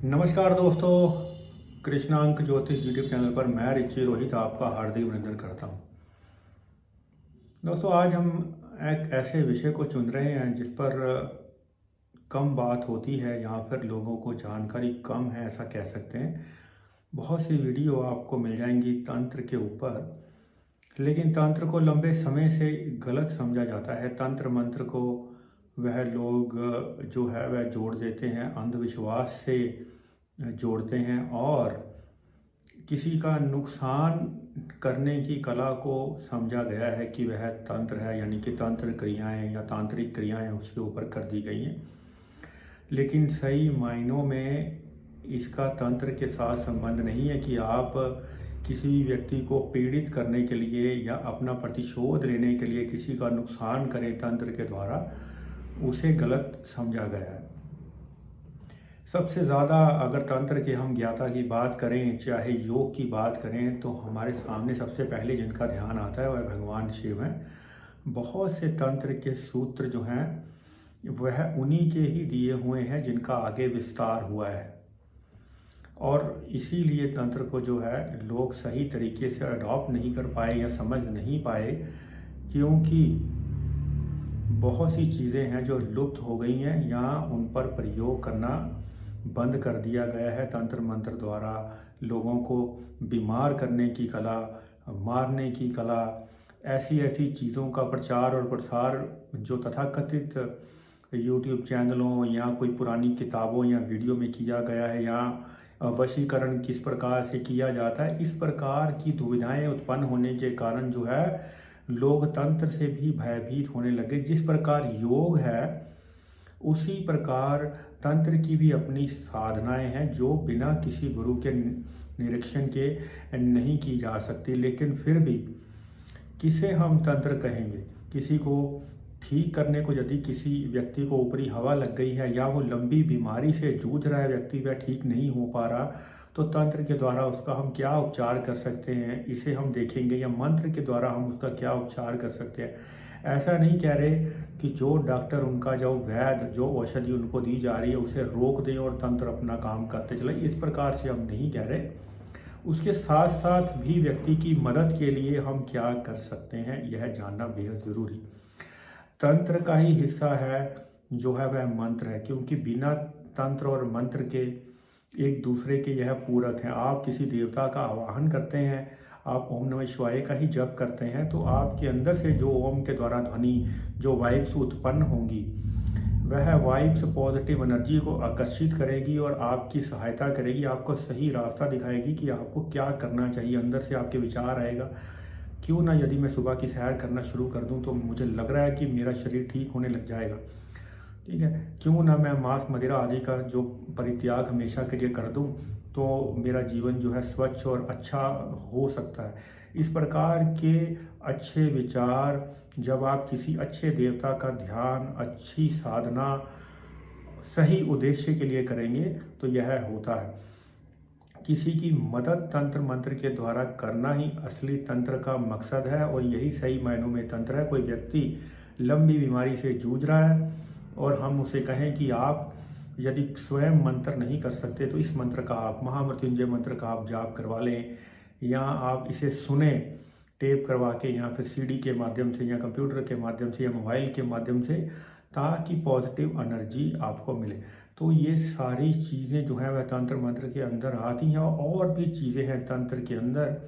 नमस्कार दोस्तों, कृष्णांक ज्योतिष यूट्यूब चैनल पर मैं रिची रोहित आपका हार्दिक अभिनंदन करता हूं। दोस्तों, आज हम एक ऐसे विषय को चुन रहे हैं जिस पर कम बात होती है या फिर लोगों को जानकारी कम है, ऐसा कह सकते हैं। बहुत सी वीडियो आपको मिल जाएंगी तंत्र के ऊपर, लेकिन तंत्र को लंबे समय से गलत समझा जाता है। तंत्र मंत्र को वह लोग जो है वह जोड़ देते हैं, अंधविश्वास से जोड़ते हैं और किसी का नुकसान करने की कला को समझा गया है कि वह तंत्र है, यानी कि तंत्र क्रियाएं या तांत्रिक क्रियाएं उसके ऊपर कर दी गई हैं। लेकिन सही मायनों में इसका तंत्र के साथ संबंध नहीं है कि आप किसी व्यक्ति को पीड़ित करने के लिए या अपना प्रतिशोध लेने के लिए किसी का नुकसान करें तंत्र के द्वारा, उसे गलत समझा गया है। सबसे ज़्यादा अगर तंत्र के हम ज्ञाता की बात करें, चाहे योग की बात करें, तो हमारे सामने सबसे पहले जिनका ध्यान आता है वह भगवान शिव हैं। बहुत से तंत्र के सूत्र जो हैं वह उन्हीं के ही दिए हुए हैं जिनका आगे विस्तार हुआ है, और इसीलिए तंत्र को जो है लोग सही तरीके से अडॉप्ट नहीं कर पाए या समझ नहीं पाए, क्योंकि बहुत सी चीज़ें हैं जो लुप्त हो गई हैं या उन पर प्रयोग करना बंद कर दिया गया है। तंत्र मंत्र द्वारा लोगों को बीमार करने की कला, मारने की कला, ऐसी ऐसी चीज़ों का प्रचार और प्रसार जो तथाकथित यूट्यूब चैनलों या कोई पुरानी किताबों या वीडियो में किया गया है, या वशीकरण किस प्रकार से किया जाता है, इस प्रकार की दुविधाएं उत्पन्न होने के कारण जो है लोग तंत्र से भी भयभीत होने लगे। जिस प्रकार योग है उसी प्रकार तंत्र की भी अपनी साधनाएं हैं जो बिना किसी गुरु के निरीक्षण के नहीं की जा सकती। लेकिन फिर भी किसे हम तंत्र कहेंगे? किसी को ठीक करने को, यदि किसी व्यक्ति को ऊपरी हवा लग गई है या वो लंबी बीमारी से जूझ रहा है व्यक्ति, वह ठीक नहीं हो पा रहा, तो तंत्र के द्वारा उसका हम क्या उपचार कर सकते हैं, इसे हम देखेंगे। या मंत्र के द्वारा हम उसका क्या उपचार कर सकते हैं। ऐसा नहीं कह रहे कि जो डॉक्टर, उनका जो वैद्य, जो औषधि उनको दी जा रही है उसे रोक दें और तंत्र अपना काम करते चले, इस प्रकार से हम नहीं कह रहे। उसके साथ साथ भी व्यक्ति की मदद के लिए हम क्या कर सकते हैं, यह जानना बेहद ज़रूरी। तंत्र का ही हिस्सा है जो है वह मंत्र है, क्योंकि बिना तंत्र और मंत्र के एक दूसरे के यह पूरक हैं। आप किसी देवता का आवाहन करते हैं, आप ओम नमः शिवाय का ही जप करते हैं, तो आपके अंदर से जो ओम के द्वारा ध्वनि, जो वाइब्स उत्पन्न होंगी, वह वाइब्स पॉजिटिव एनर्जी को आकर्षित करेगी और आपकी सहायता करेगी, आपको सही रास्ता दिखाएगी कि आपको क्या करना चाहिए। अंदर से आपके विचार आएगा, क्यों ना यदि मैं सुबह की सैर करना शुरू कर दूं तो मुझे लग रहा है कि मेरा शरीर ठीक होने लग जाएगा। ठीक है, क्यों ना मैं मांस मदिरा आदि का जो परित्याग हमेशा के लिए कर दूं तो मेरा जीवन जो है स्वच्छ और अच्छा हो सकता है। इस प्रकार के अच्छे विचार जब आप किसी अच्छे देवता का ध्यान, अच्छी साधना, सही उद्देश्य के लिए करेंगे तो यह होता है। किसी की मदद तंत्र मंत्र के द्वारा करना ही असली तंत्र का मकसद है, और यही सही मायनों में तंत्र है। कोई व्यक्ति लंबी बीमारी से जूझ रहा है और हम उसे कहें कि आप यदि स्वयं मंत्र नहीं कर सकते तो इस मंत्र का, आप महामृत्युंजय मंत्र का आप जाप करवा लें, या आप इसे सुने टेप करवा के, या फिर सीडी के माध्यम से, या कंप्यूटर के माध्यम से, या मोबाइल के माध्यम से, ताकि पॉजिटिव एनर्जी आपको मिले। तो ये सारी चीज़ें जो हैं वह तंत्र मंत्र के अंदर आती हैं। और भी चीज़ें हैं तंत्र के अंदर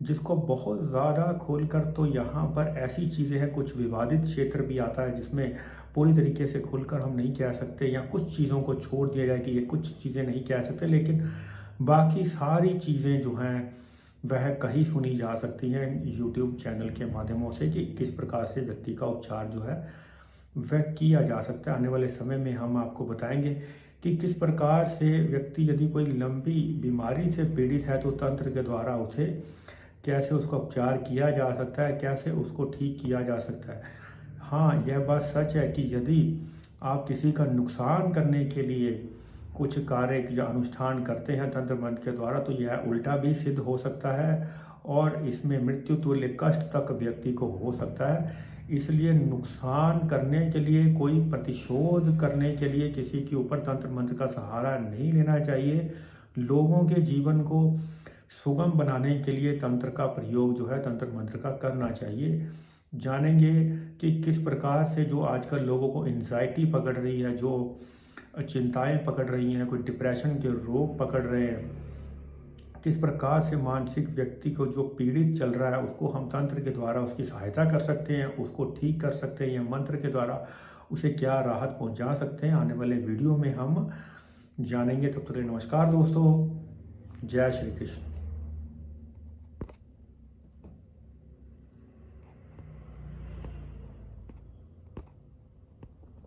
जिसको बहुत ज़्यादा खोलकर, तो यहाँ पर ऐसी चीज़ें हैं, कुछ विवादित क्षेत्र भी आता है जिसमें पूरी तरीके से खुलकर हम नहीं कह सकते, या कुछ चीज़ों को छोड़ दिया जाए कि ये कुछ चीज़ें नहीं कह सकते, लेकिन बाकी सारी चीज़ें जो हैं वह कहीं सुनी जा सकती हैं यूट्यूब चैनल के माध्यमों से कि किस प्रकार से व्यक्ति का उपचार जो है वह किया जा सकता है। आने वाले समय में हम आपको बताएंगे कि किस प्रकार से व्यक्ति, यदि कोई लंबी बीमारी से पीड़ित है, तो तंत्र के द्वारा उसे कैसे उसका उपचार किया जा सकता है, कैसे उसको ठीक किया जा सकता है। हाँ, यह बात सच है कि यदि आप किसी का नुकसान करने के लिए कुछ कार्य या अनुष्ठान करते हैं तंत्र मंत्र के द्वारा, तो यह उल्टा भी सिद्ध हो सकता है और इसमें मृत्यु तुल्य कष्ट तक व्यक्ति को हो सकता है। इसलिए नुकसान करने के लिए, कोई प्रतिशोध करने के लिए किसी के ऊपर तंत्र मंत्र का सहारा नहीं लेना चाहिए। लोगों के जीवन को सुगम बनाने के लिए तंत्र का प्रयोग जो है, तंत्र मंत्र का करना चाहिए। जानेंगे कि किस प्रकार से जो आजकल लोगों को एंजाइटी पकड़ रही है, जो चिंताएं पकड़ रही हैं, कोई डिप्रेशन के रोग पकड़ रहे हैं, किस प्रकार से मानसिक व्यक्ति को जो पीड़ित चल रहा है उसको हम तंत्र के द्वारा उसकी सहायता कर सकते हैं, उसको ठीक कर सकते हैं, या मंत्र के द्वारा उसे क्या राहत पहुंचा सकते हैं, आने वाले वीडियो में हम जानेंगे। तब तक नमस्कार दोस्तों, जय श्री कृष्ण।